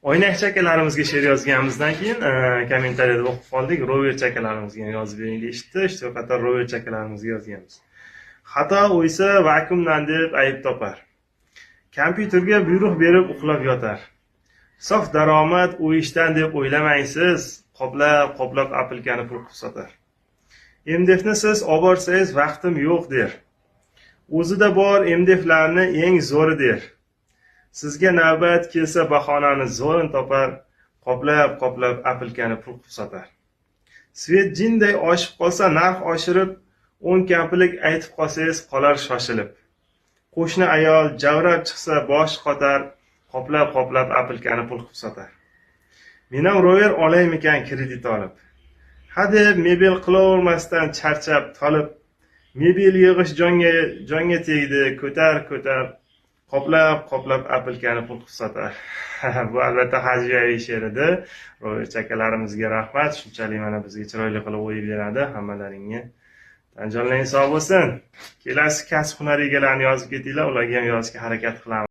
Oynak akalarimizga she'r yozganimizdan keyin kommentariyada o'qib qoldik. Rover akalarimizga yozib bering deyishdi. Shu qator Rover akalarimizga yozganmiz. Xato o'ysa vakuumdan deb ayb topar. Kompyuterga buyruq berib uxlab yotar. Sof daromad u ishdan deb o'ylamaysiz, qoplab apilkani pul qilib sotar. MDFni siz oborsangiz vaqtim yo'q der. O'zida bor MDFlarni eng zo'ri der. Sizga navbat kelsa bahonani zo'rin topar, qoplab apilkani pul qilib sotar. Svet jinday oshib qolsa narx oshirib, 10 kampilik aytib qolsangiz qolar shoshilib. Qo'shni ayol javrab chiqsa bosh qotar, qoplab apilkani pul qilib sotar. Men ham Rover olaymikan kredit olib. Hadeb mebel qilavermasdan charchab tolib, mebel yig'ish jonga tegdi, ko'tar, qoplab apilkani pul qilib sotar. Bu albatta Hajiyaviy she'r edi. Rover akalarimizga rahmat. Shunchalik mana bizga chiroyli qilib o'yib beradi. Hammalaringga tan jonlaring sog' bo'lsin. Kelasi kasb hunar egalarini yozib ketinglar, ularga ham yozishga harakat qilamiz.